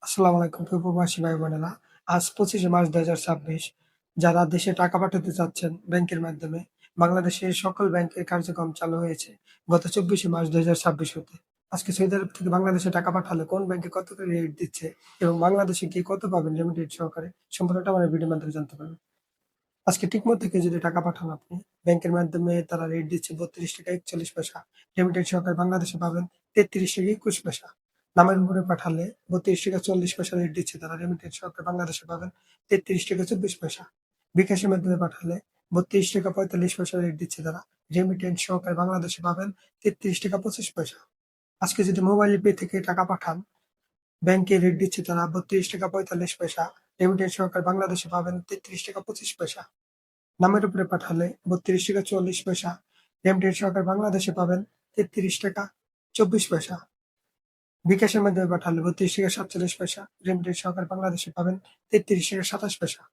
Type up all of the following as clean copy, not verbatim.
আসসালামু আলাইকুম প্রিয় প্রবাসী ভাই বোনেরা। আজ 25শে মার্চ ২০২৬ যারা দেশে টাকা পাঠাতে চাচ্ছেন ব্যাংকের মাধ্যমে, বাংলাদেশের সকল ব্যাংকের কার্যক্রম চালু হয়েছে গত 24শে মার্চ ২০২৬ হতে। আজকে সৌদি আরব থেকে বাংলাদেশে টাকা পাঠালে কোন ব্যাংকে কত করে রেট দিচ্ছে এবং বাংলাদেশে গিয়ে কত পাবেন রেমিটেন্স সহকারে সম্পূর্ণটা আমার ভিডিওর মাধ্যমে জানতে পারবেন। আজকে টিকমো থেকে যদি টাকা পাঠান আপনি, ব্যাংকের মাধ্যমে তারা রেট দিচ্ছে ৳৩২.৪১। রেমিটেন্স সহকারে বাংলাদেশে পাবেন ৳৩৩.২১। নামের উপরে পাঠালে ৳৩২.৪০ রেট দিচ্ছে তারা, রেমিটেন্স সহকারে বাংলাদেশে পাবেন ৳৩৩.২৪। বিকাশের মাধ্যমে পাঠালে ৳৩২.৪৫ রেট দিচ্ছে তারা, রেমিটেন্স সহকারে বাংলাদেশে পাবেন ৳৩৩.২৫। আজকে যদি মোবাইল পে থেকে টাকা পাঠান, ব্যাংকে রেট দিচ্ছে তারা ৳৩২.৪৫। রেমিটেন্স সহকারে বাংলাদেশে পাবেন ৳৩৩.২৫। নামের উপরে পাঠালে ৳৩২.৪০। রেমিটেন্স সহকারে বাংলাদেশে পাবেন ৳৩৩.২৪। বিকাশের মাধ্যমে পাঠালে ৳৩২.৪৭। রেমিটেন্স সহকারে বাংলাদেশে পাবেন ৳৩৩.২৭।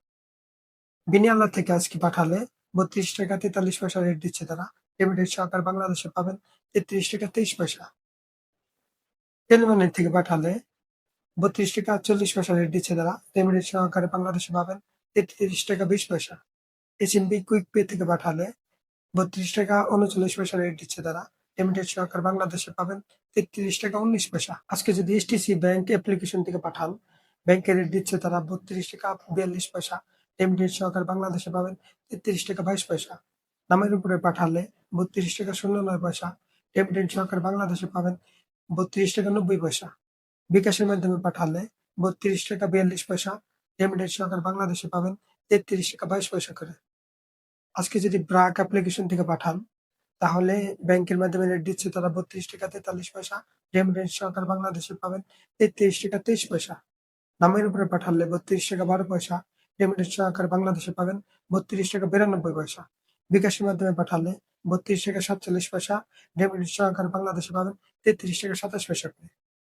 বিনিয়াল্লাহ থেকে আজকে পাঠালে ৳৩২.৪৩ রেট দিচ্ছে তারা। রেমিটেন্স সহকারে বাংলাদেশে পাবেন ৳৩৩.২৩। টেলিমানি থেকে পাঠালে ৳৩২.৪০ রেট দিচ্ছে তারা। রেমিটেন্স সহকারে বাংলাদেশে পাবেন ৳৩৩.২০। এসএনবি কুইক পে থেকে পাঠালে ৳৩২.৩৯ রেট দিচ্ছে তারা। রেমিটেন্স সহকারে বাংলাদেশে পাবেন ৳৩৩.১৯। আজকে যদি এসটিসি ব্যাংক অ্যাপ্লিকেশন থেকে পাঠান, ব্যাংকে রেট দিচ্ছে তারা ৳৩২.৪২। রেমিটেন্স সহকারে বাংলাদেশে পাবেন ৳৩৩.২২। নামের উপরে পাঠালে ৳৩২.০৯। রেমিটেন্স সহকারে বাংলাদেশে পাবেন ৳৩২.৯০। বিকাশের মাধ্যমে পাঠালে ৳৩২.৪২। রেমিটেন্স সহকারে বাংলাদেশে পাবেন ৳৩৩.২২ করে। আজকে যদি ব্র্যাক অ্যাপ্লিকেশন থেকে পাঠান, তাহলে ব্যাংকের মাধ্যমে রেট দিচ্ছে তারা ৳৩২.৪৩। রেমিটেন্স সহকারে বাংলাদেশে পাবেন ৳৩৩.২৩। নামের উপরে পাঠালে ৳৩২.১২। রেমিটেন্স সহকারে বাংলাদেশে পাবেন ৳৩২.৯২। বিকাশের মাধ্যমে পাঠালে ৳৩২.৪৭। রেমিটেন্স সহকারে বাংলাদেশে পাবেন ৳৩৩.২৭ করে।